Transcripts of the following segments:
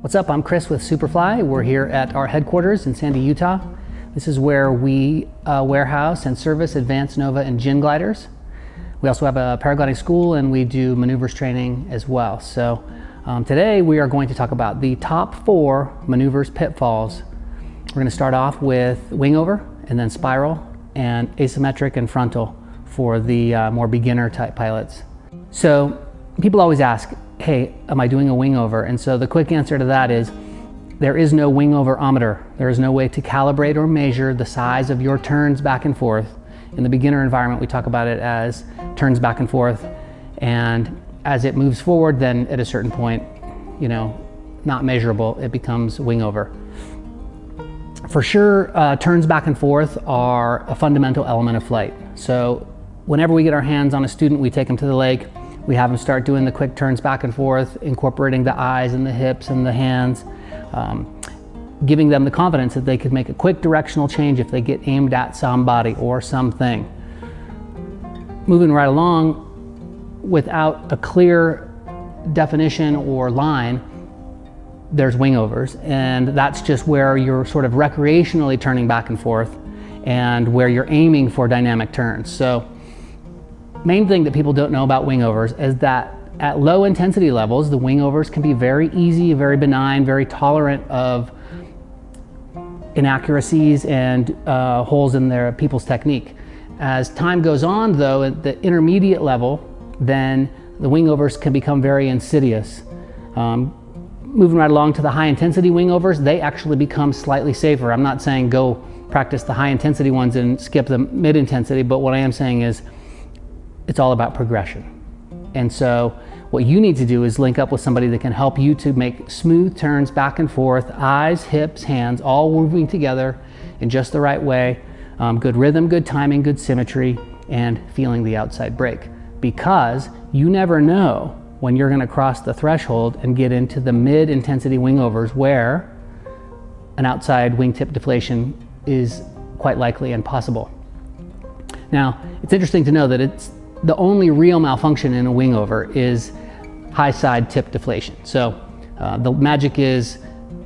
What's up? I'm Chris with Superfly. We're here at our headquarters in Sandy, Utah. This is where we warehouse and service advanced Nova and Gin gliders. We also have a paragliding school and we do maneuvers training as well. So today we are going to talk about the top 4 maneuvers pitfalls. We're going to start off with wingover and then spiral and asymmetric and frontal for the more beginner type pilots. So people always ask, hey, am I doing a wingover? And so the quick answer to that is there is no wingover-ometer. There is no way to calibrate or measure the size of your turns back and forth. In the beginner environment, we talk about it as turns back and forth. And as it moves forward, then at a certain point, not measurable, it becomes wingover. For sure, turns back and forth are a fundamental element of flight. So whenever we get our hands on a student, we take them to the lake. We have them start doing the quick turns back and forth, incorporating the eyes and the hips and the hands, giving them the confidence that they could make a quick directional change if they get aimed at somebody or something. Moving right along without a clear definition or line, there's wingovers, and that's just where you're sort of recreationally turning back and forth and where you're aiming for dynamic turns. So main thing that people don't know about wingovers is that at low intensity levels, the wingovers can be very easy, very benign, very tolerant of inaccuracies and holes in their people's technique. As time goes on though, at the intermediate level, then the wingovers can become very insidious. Moving right along to the high intensity wingovers, they actually become slightly safer. I'm not saying go practice the high intensity ones and skip the mid intensity, but what I am saying is it's all about progression. And so what you need to do is link up with somebody that can help you to make smooth turns back and forth, eyes, hips, hands, all moving together in just the right way. Good rhythm, good timing, good symmetry, and feeling the outside brake. Because you never know when you're gonna cross the threshold and get into the mid-intensity wingovers where an outside wingtip deflation is quite likely and possible. Now, it's interesting to know that it's the only real malfunction in a wingover is high side tip deflation. So the magic is,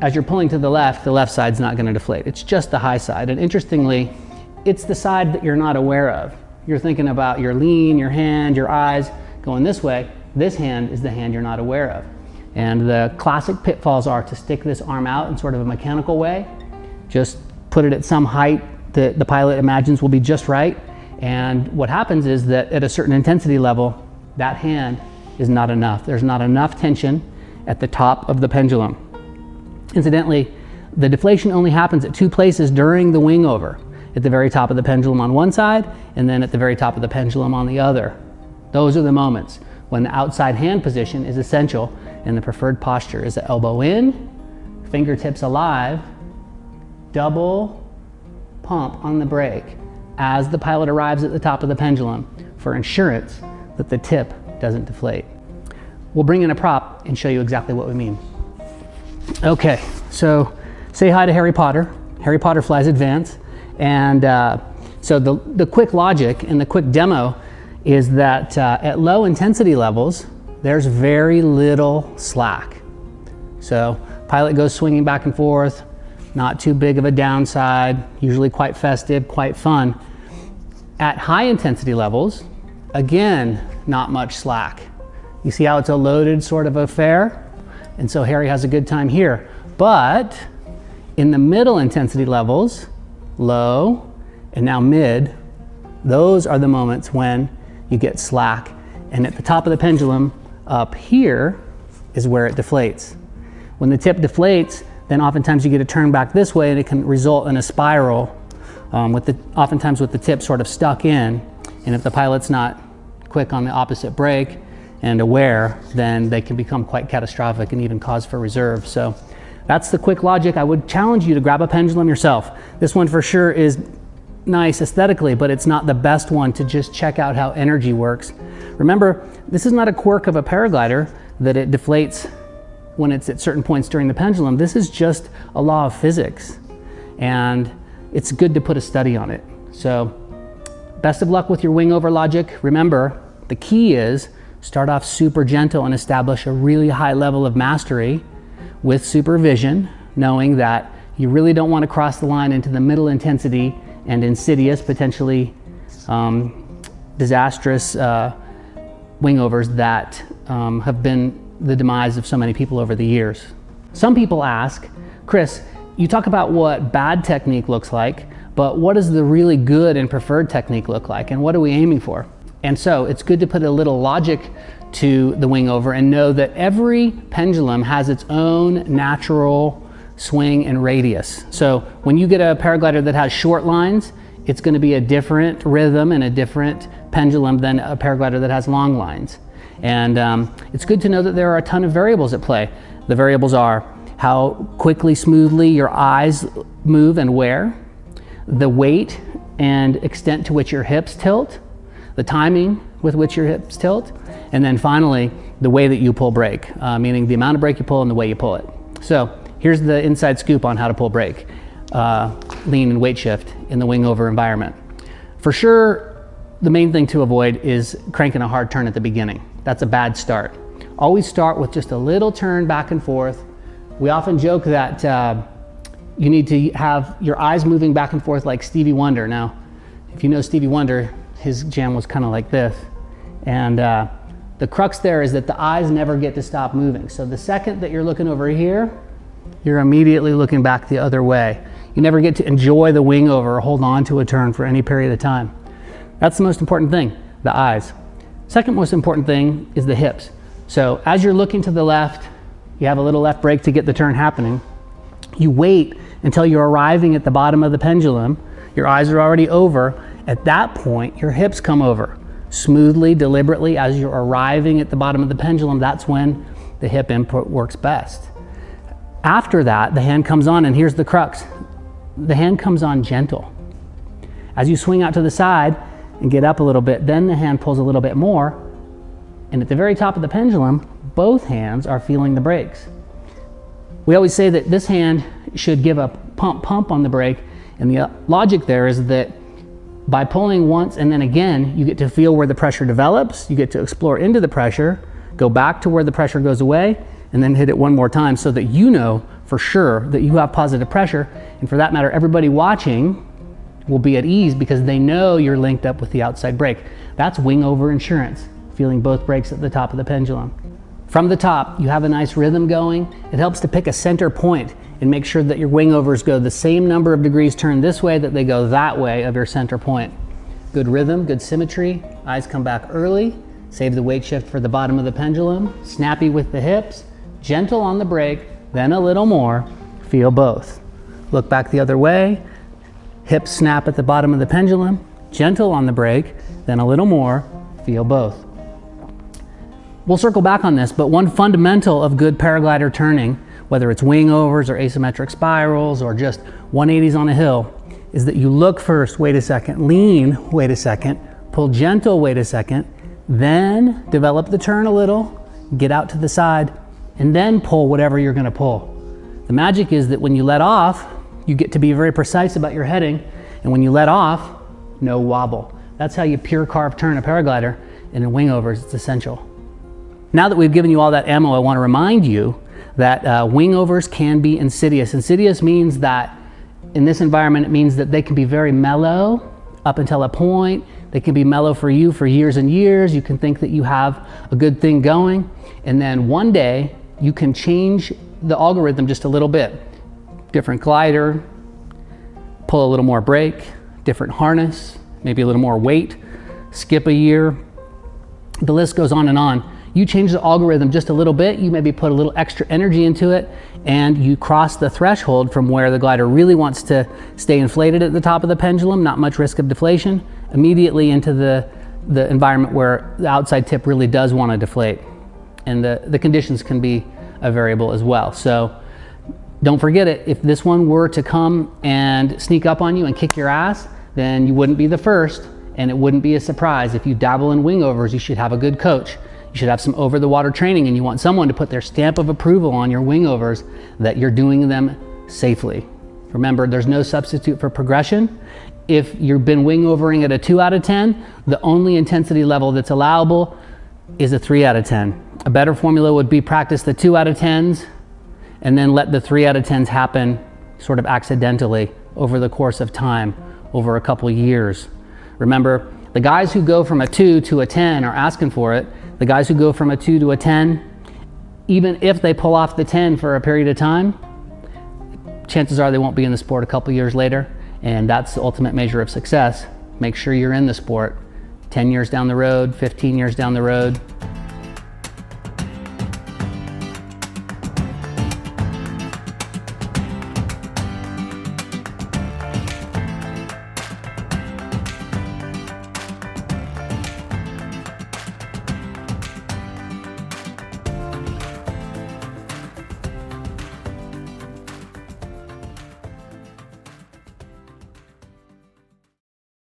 as you're pulling to the left side's not going to deflate. It's just the high side. And interestingly, it's the side that you're not aware of. You're thinking about your lean, your hand, your eyes going this way. This hand is the hand you're not aware of. And the classic pitfalls are to stick this arm out in sort of a mechanical way. Just put it at some height that the pilot imagines will be just right. And what happens is that at a certain intensity level, that hand is not enough. There's not enough tension at the top of the pendulum. Incidentally, the deflation only happens at 2 places during the wingover. At the very top of the pendulum on one side, and then at the very top of the pendulum on the other. Those are the moments when the outside hand position is essential, and the preferred posture is the elbow in, fingertips alive, double pump on the brake as the pilot arrives at the top of the pendulum for assurance that the tip doesn't deflate. We'll bring in a prop and show you exactly what we mean. Okay, so say hi to Harry Potter. Harry Potter flies advance. And so the quick logic and the quick demo is that at low intensity levels, there's very little slack. So pilot goes swinging back and forth, not too big of a downside, usually quite festive, quite fun. At high intensity levels, again, not much slack. You see how it's a loaded sort of affair? And so Harry has a good time here. But in the middle intensity levels, low and now mid, those are the moments when you get slack. And at the top of the pendulum up here is where it deflates. When the tip deflates, then oftentimes you get a turn back this way and it can result in a spiral oftentimes with the tip sort of stuck in. And if the pilot's not quick on the opposite brake and aware, then they can become quite catastrophic and even cause for reserve. So that's the quick logic. I would challenge you to grab a pendulum yourself. This one for sure is nice aesthetically, but it's not the best one to just check out how energy works. Remember, this is not a quirk of a paraglider that it deflates when it's at certain points during the pendulum. This is just a law of physics, and it's good to put a study on it. So best of luck with your wingover logic. Remember, the key is start off super gentle and establish a really high level of mastery with supervision, knowing that you really don't want to cross the line into the middle intensity and insidious, potentially disastrous wingovers that have been the demise of so many people over the years. Some people ask, Chris, you talk about what bad technique looks like, but what does the really good and preferred technique look like, and what are we aiming for? And so it's good to put a little logic to the wingover and know that every pendulum has its own natural swing and radius. So when you get a paraglider that has short lines, it's going to be a different rhythm and a different pendulum than a paraglider that has long lines. And it's good to know that there are a ton of variables at play. The variables are how quickly, smoothly your eyes move and where, the weight and extent to which your hips tilt, the timing with which your hips tilt, and then finally, the way that you pull brake, meaning the amount of brake you pull and the way you pull it. So here's the inside scoop on how to pull brake, lean and weight shift in the wingover environment. For sure, the main thing to avoid is cranking a hard turn at the beginning. That's a bad start. Always start with just a little turn back and forth. We often joke that you need to have your eyes moving back and forth like Stevie Wonder. Now, if you know Stevie Wonder, his jam was kind of like this. And the crux there is that the eyes never get to stop moving. So the second that you're looking over here, you're immediately looking back the other way. You never get to enjoy the wingover or hold on to a turn for any period of time. That's the most important thing, the eyes. Second most important thing is the hips. So as you're looking to the left, you have a little left brake to get the turn happening. You wait until you're arriving at the bottom of the pendulum. Your eyes are already over. At that point, your hips come over. Smoothly, deliberately, as you're arriving at the bottom of the pendulum, that's when the hip input works best. After that, the hand comes on, and here's the crux. The hand comes on gentle. As you swing out to the side and get up a little bit, then the hand pulls a little bit more, and at the very top of the pendulum, both hands are feeling the brakes. We always say that this hand should give a pump on the brake, and the logic there is that by pulling once and then again, you get to feel where the pressure develops, you get to explore into the pressure, go back to where the pressure goes away, and then hit it one more time so that you know for sure that you have positive pressure. And for that matter, everybody watching will be at ease because they know you're linked up with the outside brake. That's wingover insurance, feeling both brakes at the top of the pendulum. From the top, you have a nice rhythm going. It helps to pick a center point and make sure that your wingovers go the same number of degrees turned this way that they go that way of your center point. Good rhythm, good symmetry. Eyes come back early. Save the weight shift for the bottom of the pendulum. Snappy with the hips. Gentle on the brake, then a little more. Feel both. Look back the other way. Hips snap at the bottom of the pendulum. Gentle on the brake, then a little more. Feel both. We'll circle back on this, but one fundamental of good paraglider turning, whether it's wingovers or asymmetric spirals or just 180s on a hill, is that you look first, wait a second, lean, wait a second, pull gentle, wait a second, then develop the turn a little, get out to the side, and then pull whatever you're going to pull. The magic is that when you let off, you get to be very precise about your heading, and when you let off, no wobble. That's how you pure carve turn a paraglider, and in wingovers, it's essential. Now that we've given you all that ammo, I want to remind you that wingovers can be insidious. Insidious means that in this environment, it means that they can be very mellow up until a point. They can be mellow for you for years and years. You can think that you have a good thing going, and then one day you can change the algorithm just a little bit. Different glider, pull a little more brake, different harness, maybe a little more weight, skip a year. The list goes on and on. You change the algorithm just a little bit, you maybe put a little extra energy into it, and you cross the threshold from where the glider really wants to stay inflated at the top of the pendulum, not much risk of deflation, immediately into the environment where the outside tip really does want to deflate. And the conditions can be a variable as well. So don't forget it, if this one were to come and sneak up on you and kick your ass, then you wouldn't be the first, and it wouldn't be a surprise. If you dabble in wingovers, you should have a good coach. You should have some over-the-water training, and you want someone to put their stamp of approval on your wingovers that you're doing them safely. Remember, there's no substitute for progression. If you've been wingovering at a 2 out of 10, the only intensity level that's allowable is a 3 out of 10. A better formula would be practice the 2 out of 10s and then let the 3 out of 10s happen sort of accidentally over the course of time, over a couple years. Remember, the guys who go from a 2 to a 10 are asking for it. The guys who go from a 2 to a 10, even if they pull off the 10 for a period of time, chances are they won't be in the sport a couple years later, and that's the ultimate measure of success. Make sure you're in the sport 10 years down the road, 15 years down the road,